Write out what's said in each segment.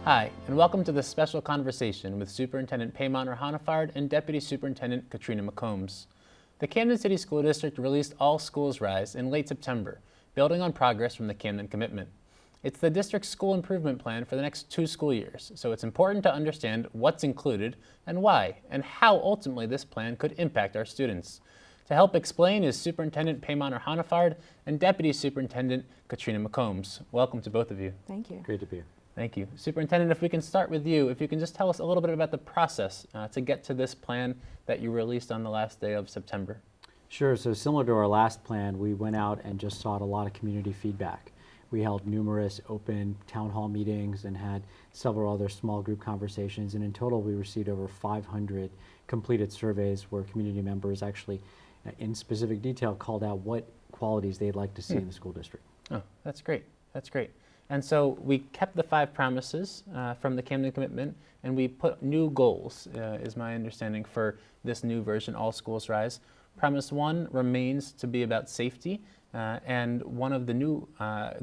Hi, and welcome to this special conversation with Superintendent Paymonter Honifard and Deputy Superintendent Katrina McCombs. The Camden City School District released All Schools Rise in late September, building on progress from the Camden Commitment. It's the district's school improvement plan for the next 2 school years, so it's important to understand what's included and why, and how ultimately this plan could impact our students. To help explain is Superintendent Paymonter Honifard and Deputy Superintendent Katrina McCombs. Welcome to both of you. Thank you. Great to be here. Thank you. Superintendent, if we can start with you, if you can just tell us a little bit about the process to get to this plan that you released on the last day of September. Sure, so similar to our last plan, we went out and just sought a lot of community feedback. We held numerous open town hall meetings and had several other small group conversations, and in total we received over 500 completed surveys where community members actually, in specific detail, called out what qualities they'd like to see in the school district. Oh, that's great. That's great. And so we kept the 5 promises from the Camden Commitment, and we put new goals, is my understanding, for this new version, All Schools Rise. Promise 1 remains to be about safety, and one of the new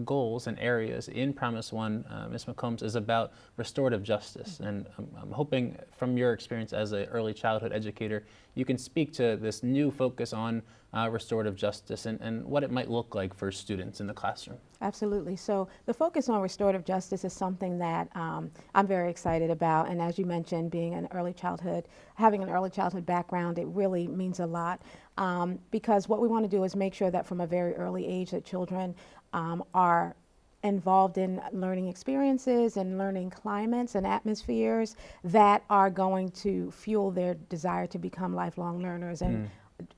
goals and areas in Promise 1, Ms. McCombs, is about restorative justice. And I'm hoping from your experience as an early childhood educator, you can speak to this new focus on restorative justice and what it might look like for students in the classroom. Absolutely. So the focus on restorative justice is something that I'm very excited about. And as you mentioned, being an early childhood, having an early childhood background, it really means a lot because what we want to do is make sure that from a very early age that children are involved in learning experiences and learning climates and atmospheres that are going to fuel their desire to become lifelong learners and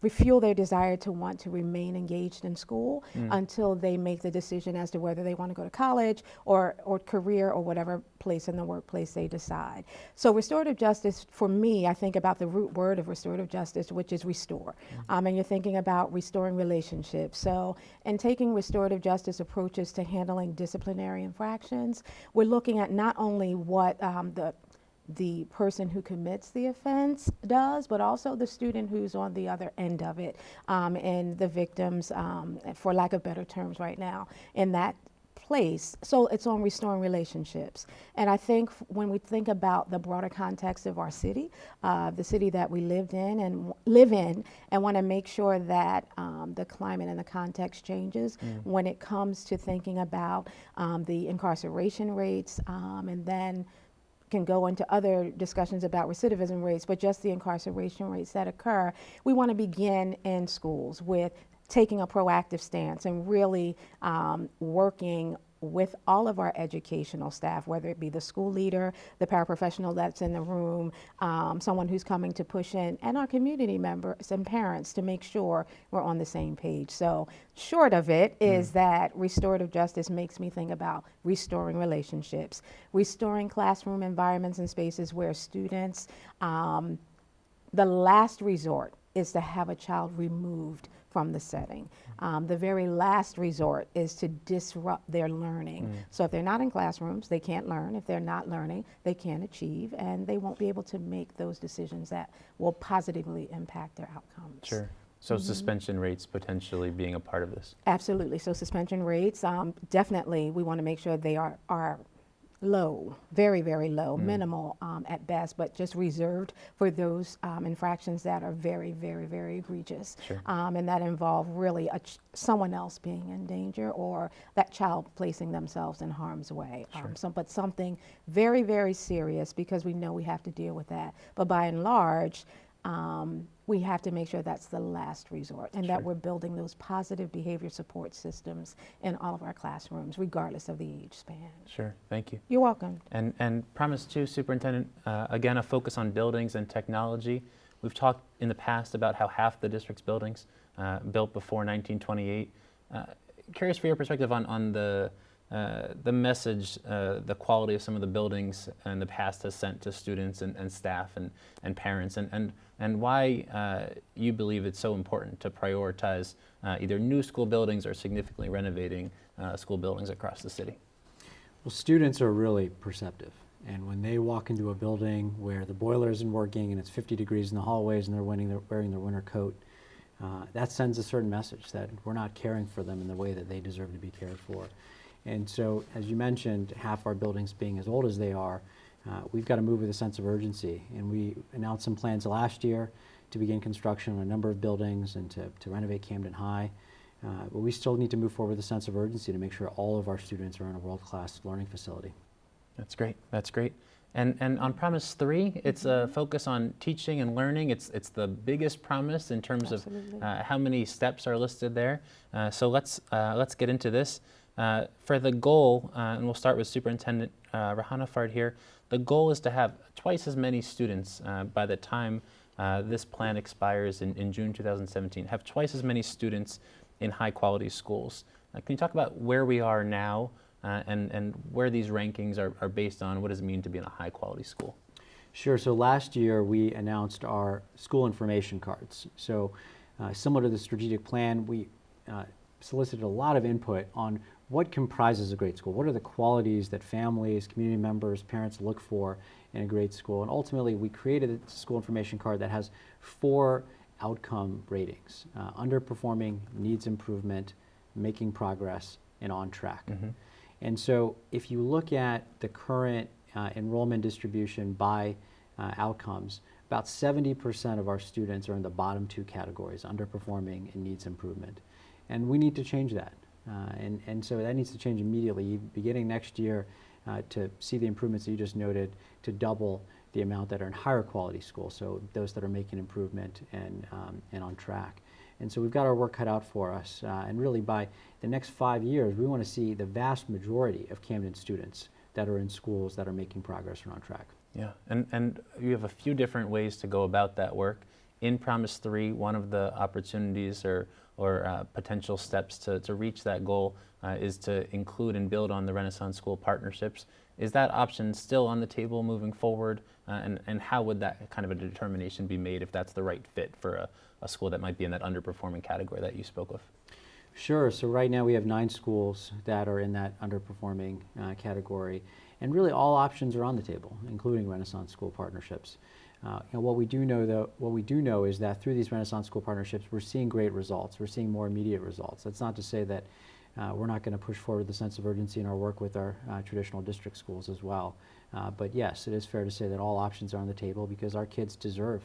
refuel their desire to want to remain engaged in school until they make the decision as to whether they want to go to college or career or whatever place in the workplace they decide. So restorative justice, for me, I think about the root word of restorative justice, which is restore. And you're thinking about restoring relationships. So in taking restorative justice approaches to handling disciplinary infractions, we're looking at not only what the person who commits the offense does, but also the student who's on the other end of it, and the victims, for lack of better terms right now, in that place. So it's on restoring relationships. And I think when we think about the broader context of our city, the city that we live in and want to make sure that the climate and the context changes when it comes to thinking about the incarceration rates, and then can go into other discussions about recidivism rates, but just the incarceration rates that occur. We want to begin in schools with taking a proactive stance and really working with all of our educational staff, whether it be the school leader, the paraprofessional that's in the room, someone who's coming to push in, and our community members and parents to make sure we're on the same page. So short of it is that restorative justice makes me think about restoring relationships, restoring classroom environments and spaces where students, the last resort is to have a child removed from the setting. The very last resort is to disrupt their learning. So if they're not in classrooms, they can't learn. If they're not learning, they can't achieve, and they won't be able to make those decisions that will positively impact their outcomes. Sure. So suspension rates potentially being a part of this. Absolutely. So suspension rates, definitely we want to make sure they are low, very, very low, minimal at best, but just reserved for those infractions that are very, very, very egregious. Sure. And that involve really someone else being in danger or that child placing themselves in harm's way. Sure. But something very, very serious, because we know we have to deal with that. But by and large, we have to make sure that's the last resort and that we're building those positive behavior support systems in all of our classrooms, regardless of the age span. Sure, thank you. You're welcome. And Promise 2, Superintendent, again, a focus on buildings and technology. We've talked in the past about how half the district's buildings built before 1928. Curious for your perspective on the message, the quality of some of the buildings in the past has sent to students and staff and parents, and why you believe it's so important to prioritize either new school buildings or significantly renovating school buildings across the city. Well, students are really perceptive, and when they walk into a building where the boiler isn't working and it's 50 degrees in the hallways and they're wearing their winter coat, that sends a certain message that we're not caring for them in the way that they deserve to be cared for. And so, as you mentioned, half our buildings being as old as they are, we've got to move with a sense of urgency. And we announced some plans last year to begin construction on a number of buildings and to renovate Camden High. But we still need to move forward with a sense of urgency to make sure all of our students are in a world-class learning facility. That's great. That's great. And on Promise 3, it's a focus on teaching and learning. It's the biggest promise in terms Absolutely. of how many steps are listed there. So let's get into this. For the goal, and we'll start with Superintendent Rahanafard here, the goal is to have twice as many students by the time this plan expires in June 2017, have twice as many students in high-quality schools. Can you talk about where we are now and where these rankings are based on? What does it mean to be in a high-quality school? Sure. So last year we announced our school information cards. So similar to the strategic plan, we solicited a lot of input on what comprises a great school. What are the qualities that families, community members, parents look for in a great school? And ultimately, we created a school information card that has 4 outcome ratings: underperforming, needs improvement, making progress, and on track. Mm-hmm. And so if you look at the current enrollment distribution by outcomes, about 70% of our students are in the bottom 2 categories, underperforming and needs improvement. And we need to change that. And so that needs to change immediately, beginning next year, to see the improvements that you just noted, to double the amount that are in higher quality schools, so those that are making improvement and on track. And so we've got our work cut out for us. And really by the next 5 years, we want to see the vast majority of Camden students that are in schools that are making progress and on track. Yeah, and you have a few different ways to go about that work. In Promise 3, one of the opportunities or potential steps to reach that goal is to include and build on the Renaissance School partnerships. Is that option still on the table moving forward? And how would that kind of a determination be made if that's the right fit for a school that might be in that underperforming category that you spoke of? Sure. So right now we have 9 schools that are in that underperforming category. And really all options are on the table, including Renaissance School partnerships. What we do know is that through these Renaissance School partnerships, we're seeing great results. We're seeing more immediate results. That's not to say that we're not going to push forward the sense of urgency in our work with our traditional district schools as well. But yes, it is fair to say that all options are on the table because our kids deserve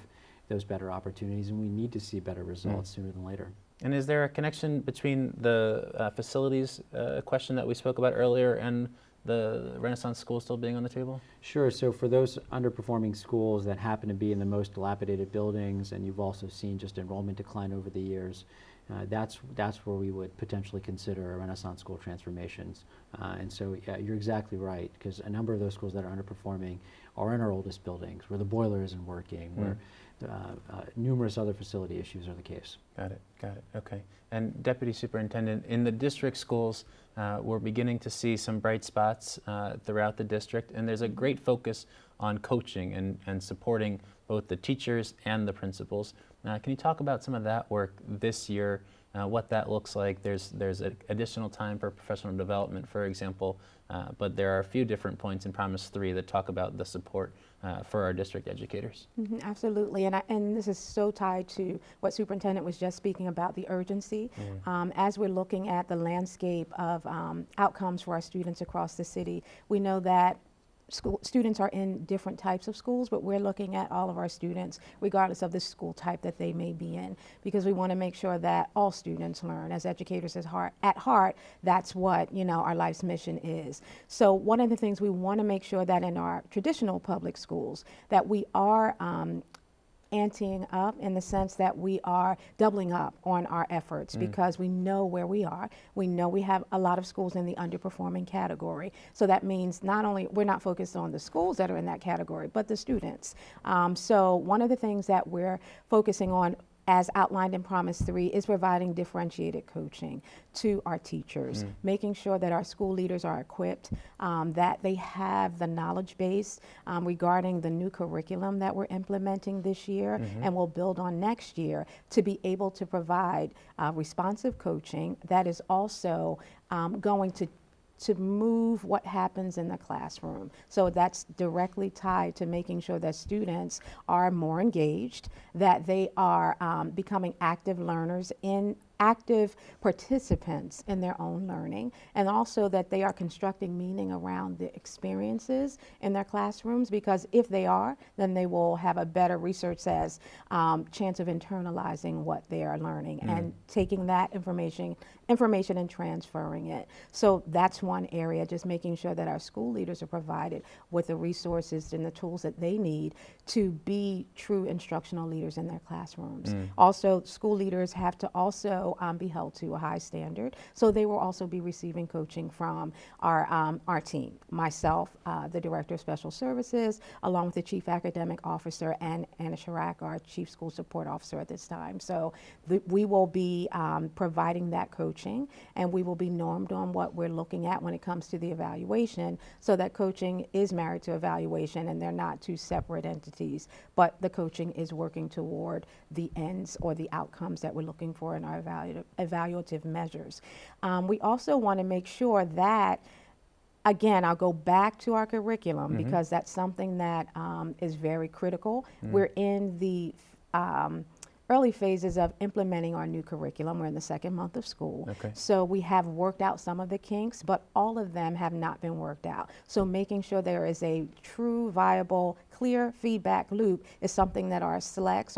those better opportunities, and we need to see better results sooner than later. And is there a connection between the facilities question that we spoke about earlier and the Renaissance School still being on the table? Sure. So for those underperforming schools that happen to be in the most dilapidated buildings, and you've also seen just enrollment decline over the years, that's where we would potentially consider a Renaissance School transformations. And so yeah, you're exactly right, because a number of those schools that are underperforming are in our oldest buildings, where the boiler isn't working, where numerous other facility issues are the case. Got it, okay. And Deputy Superintendent, in the district schools, we're beginning to see some bright spots throughout the district, and there's a great focus on coaching and supporting both the teachers and the principals. Can you talk about some of that work this year, what that looks like? There's additional time for professional development, for example, but there are a few different points in Promise 3 that talk about the support for our district educators. Absolutely, and this is so tied to what Superintendent was just speaking about, the urgency. As we're looking at the landscape of outcomes for our students across the city, we know that students are in different types of schools, but we're looking at all of our students regardless of the school type that they may be in, because we want to make sure that all students learn. As educators at heart, that's what our life's mission is. So one of the things we want to make sure that in our traditional public schools that we are anteing up in the sense that we are doubling up on our efforts because we know where we are. We know we have a lot of schools in the underperforming category. So that means not only we're not focused on the schools that are in that category, but the students. So one of the things that we're focusing on, as outlined in Promise 3, is providing differentiated coaching to our teachers, making sure that our school leaders are equipped, that they have the knowledge base regarding the new curriculum that we're implementing this year and will build on next year, to be able to provide responsive coaching that is also going to move what happens in the classroom. So that's directly tied to making sure that students are more engaged, that they are becoming active learners in active participants in their own learning, and also that they are constructing meaning around the experiences in their classrooms, because if they are, then they will have a better, research says, chance of internalizing what they are learning and taking that information and transferring it. So that's one area, just making sure that our school leaders are provided with the resources and the tools that they need to be true instructional leaders in their classrooms. Also, school leaders have to also be held to a high standard, so they will also be receiving coaching from our team, myself, the Director of Special Services, along with the Chief Academic Officer, and Anna Chirac, our Chief School Support Officer at this time. So we will be providing that coaching, and we will be normed on what we're looking at when it comes to the evaluation, so that coaching is married to evaluation and they're not two separate entities, but the coaching is working toward the ends or the outcomes that we're looking for in our evaluative measures. We also want to make sure that, again, I'll go back to our curriculum because that's something that is very critical. We're in the early phases of implementing our new curriculum. We're in the second month of school. Okay. So we have worked out some of the kinks, but all of them have not been worked out. So making sure there is a true, viable, clear feedback loop is something that our selects,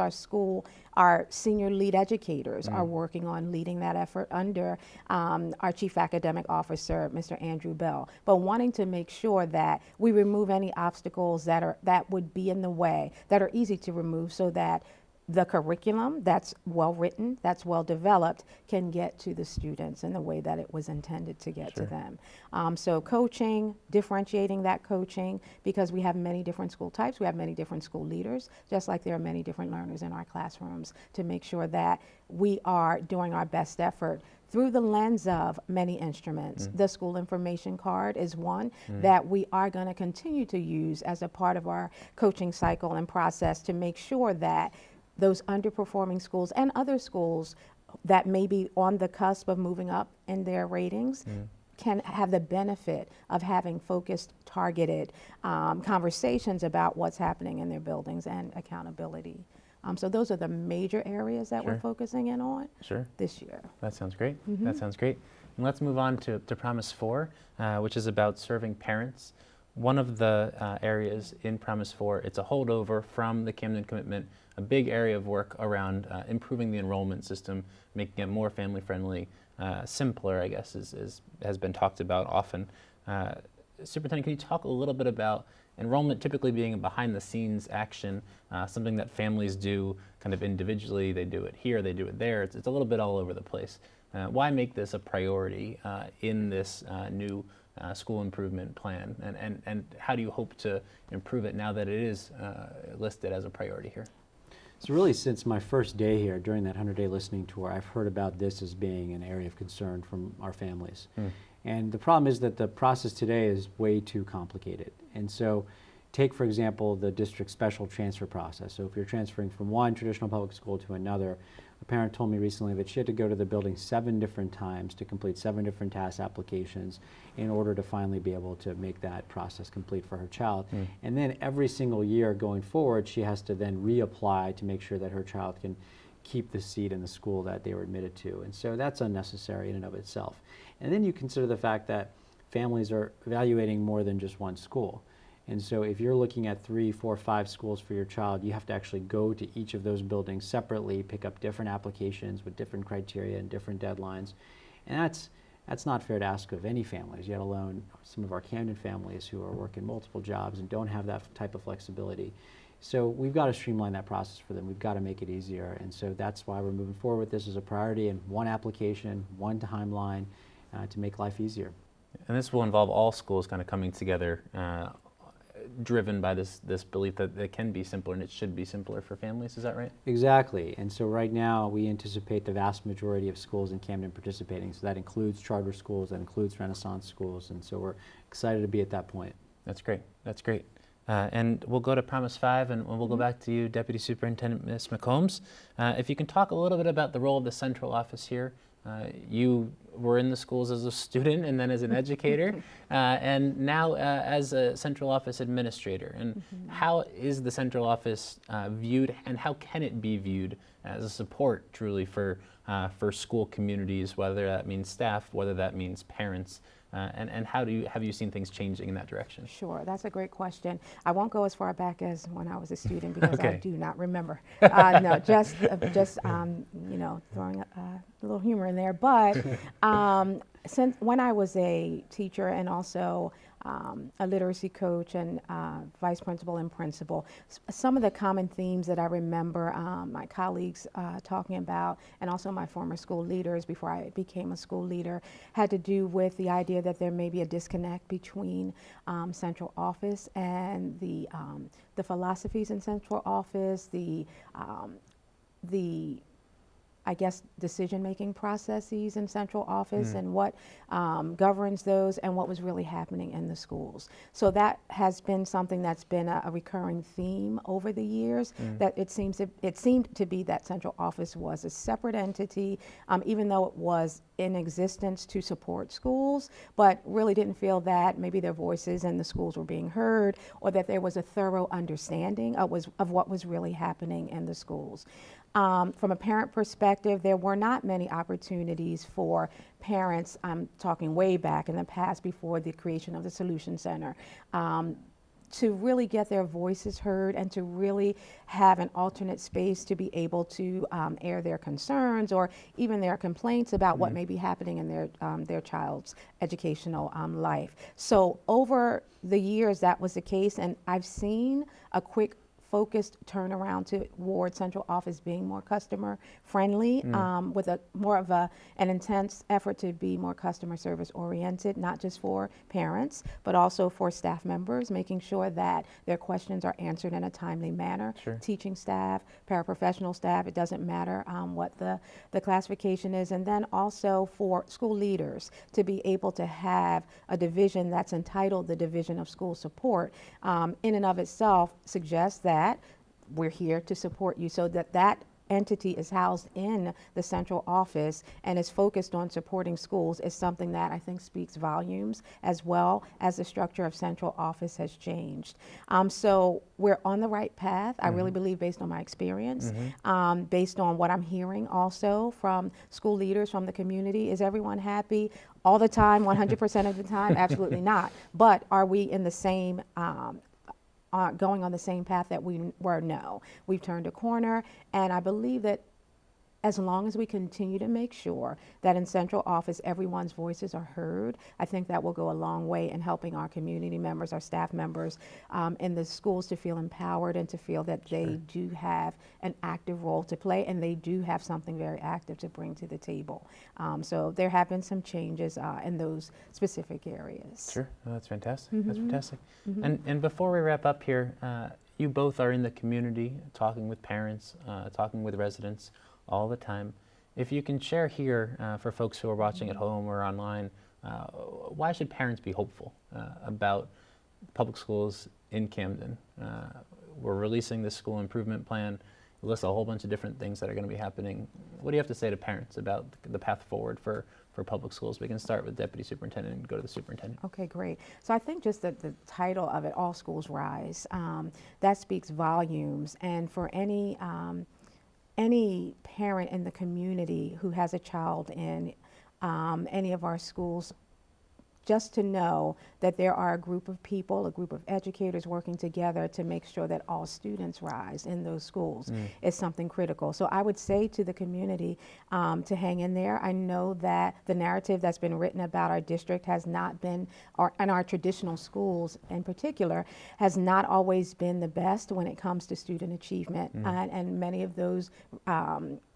our senior lead educators are working on, leading that effort under our Chief Academic Officer, Mr. Andrew Bell. But wanting to make sure that we remove any obstacles that would be in the way, that are easy to remove, so that the curriculum that's well written, that's well developed, can get to the students in the way that it was intended to get to them. So coaching, differentiating that coaching, because we have many different school types, we have many different school leaders, just like there are many different learners in our classrooms, to make sure that we are doing our best effort through the lens of many instruments. The school information card is one that we are going to continue to use as a part of our coaching cycle and process, to make sure that those underperforming schools and other schools that may be on the cusp of moving up in their ratings can have the benefit of having focused, targeted conversations about what's happening in their buildings and accountability. So those are the major areas that we're focusing in on this year. That sounds great. That sounds great. And let's move on to Promise 4, which is about serving parents. One of the areas in Promise 4, it's a holdover from the Camden commitment, a big area of work around improving the enrollment system, making it more family-friendly, simpler, I guess, has been talked about often. Superintendent, can you talk a little bit about enrollment typically being a behind-the-scenes action, something that families do kind of individually? They do it here, they do it there. It's a little bit all over the place. Why make this a priority in this new school improvement plan, and how do you hope to improve it now that it is listed as a priority here? So really, since my first day here, during that 100-day listening tour, I've heard about this as being an area of concern from our families. And the problem is that the process today is way too complicated. And so take, for example, the district special transfer process. So if you're transferring from one traditional public school to another, a parent told me recently that she had to go to the building 7 different times to complete 7 different task applications in order to finally be able to make that process complete for her child. And then every single year going forward, she has to then reapply to make sure that her child can keep the seat in the school that they were admitted to. And so that's unnecessary in and of itself. And then you consider the fact that families are evaluating more than just one school. And so if you're looking at 3, 4, 5 schools for your child, you have to actually go to each of those buildings separately, pick up different applications with different criteria and different deadlines. And that's not fair to ask of any families, yet alone some of our Camden families who are working multiple jobs and don't have that type of flexibility. So we've got to streamline that process for them. We've got to make it easier. And so that's why we're moving forward with this as a priority, and one application, one timeline to make life easier. And this will involve all schools kind of coming together, driven by this belief that it can be simpler and it should be simpler for families. Is that right? Exactly. And so right now we anticipate the vast majority of schools in Camden participating. So that includes charter schools, that includes Renaissance schools, and so we're excited to be at that point. That's great. That's great. And we'll go to Promise 5, and we'll go back to you, Deputy Superintendent Ms. McCombs. If you can talk a little bit about the role of the central office here. You were in the schools as a student and then as an educator, and now as a central office administrator. And how is the central office viewed, and how can it be viewed as a support truly for school communities, whether that means staff, whether that means parents, and how have you seen things changing in that direction? Sure, that's a great question. I won't go as far back as when I was a student because I Okay. do not remember. No, just you know, throwing a little humor in there. But since when I was a teacher and also a literacy coach and vice principal and principal, some of the common themes that I remember my colleagues talking about, and also my former school leaders before I became a school leader, had to do with the idea that there may be a disconnect between central office and the philosophies in central office, the I guess decision-making processes in central office and what governs those and what was really happening in the schools. So that has been something that's been a recurring theme over the years, that it seemed to be that central office was a separate entity, even though it was in existence to support schools, but really didn't feel that maybe their voices in the schools were being heard, or that there was a thorough understanding of what was really happening in the schools. From a parent perspective, there were not many opportunities for parents, I'm talking way back in the past before the creation of the Solution Center, to really get their voices heard and to really have an alternate space to be able to air their concerns or even their complaints about what may be happening in their child's educational life. So over the years that was the case, and I've seen a quick focused turnaround toward central office being more customer friendly, with a more of an intense effort to be more customer service oriented, not just for parents, but also for staff members, making sure that their questions are answered in a timely manner. Sure. Teaching staff, paraprofessional staff, it doesn't matter what the classification is. And then also for school leaders to be able to have a division that's entitled the Division of School Support, in and of itself suggests that we're here to support you, so that entity is housed in the central office and is focused on supporting schools is something that I think speaks volumes, as well as the structure of central office has changed. So we're on the right path, I really believe, based on my experience, based on what I'm hearing also from school leaders, from the community. Is everyone happy all the time, 100% of the time? Absolutely not. But are we in the same going on the same path that we were? No. We've turned a corner, and I believe that as long as we continue to make sure that in central office everyone's voices are heard, I think that will go a long way in helping our community members, our staff members in the schools to feel empowered and to feel that they do have an active role to play, and they do have something very active to bring to the table. So there have been some changes in those specific areas. Sure, oh, that's fantastic. That's fantastic. And before we wrap up here, you both are in the community, talking with parents, talking with residents all the time. If you can share here for folks who are watching at home or online, why should parents be hopeful about public schools in Camden? We're releasing this school improvement plan. It lists a whole bunch of different things that are going to be happening. What do you have to say to parents about the path forward for public schools? We can start with Deputy Superintendent and go to the Superintendent. Okay, great. So I think just the title of it, All Schools Rise, that speaks volumes. And for any parent in the community who has a child in any of our schools, just to know that there are a group of people, a group of educators working together to make sure that all students rise in those schools is something critical. So I would say to the community to hang in there. I know that the narrative that's been written about our district has not been, and our traditional schools in particular, has not always been the best when it comes to student achievement. And many of those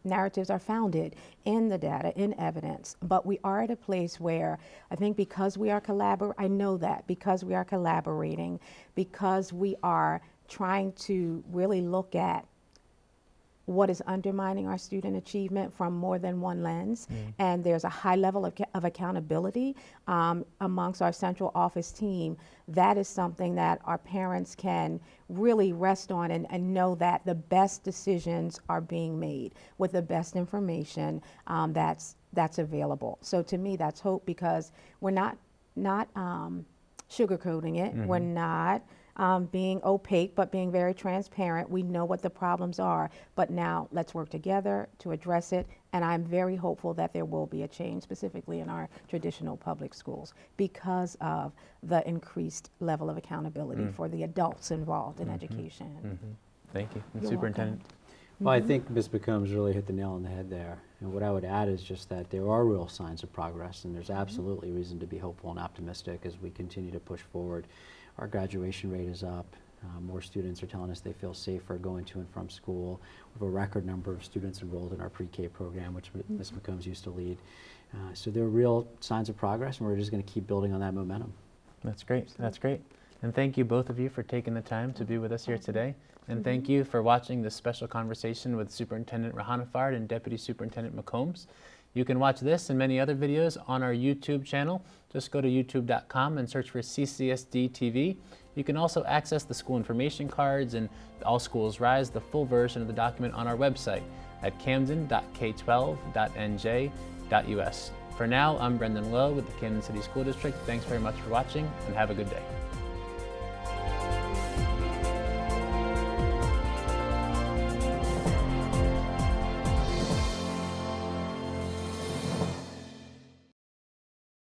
narratives are founded in the data, in evidence. But we are at a place where I think because we are I know that because we are collaborating, because we are trying to really look at what is undermining our student achievement from more than one lens, and there's a high level of accountability amongst our central office team. That is something that our parents can really rest on and know that the best decisions are being made with the best information that's that's available. So to me, that's hope, because we're not sugarcoating it. We're not being opaque, but being very transparent. We know what the problems are, but now let's work together to address it. And I'm very hopeful that there will be a change, specifically in our traditional public schools, because of the increased level of accountability for the adults involved in education. Thank you. And You're Superintendent? Well, I think Ms. McCombs really hit the nail on the head there. And what I would add is just that there are real signs of progress, and there's absolutely reason to be hopeful and optimistic as we continue to push forward. Our graduation rate is up. More students are telling us they feel safer going to and from school. We have a record number of students enrolled in our pre-K program, which Ms. McCombs used to lead. So there are real signs of progress, and we're just going to keep building on that momentum. That's great. That's great. And thank you, both of you, for taking the time to be with us here today. And thank you for watching this special conversation with Superintendent Rahanafard and Deputy Superintendent McCombs. You can watch this and many other videos on our YouTube channel. Just go to youtube.com and search for CCSD-TV. You can also access the school information cards and All Schools Rise, the full version of the document, on our website at camden.k12.nj.us. For now, I'm Brendan Lowe with the Camden City School District. Thanks very much for watching, and have a good day.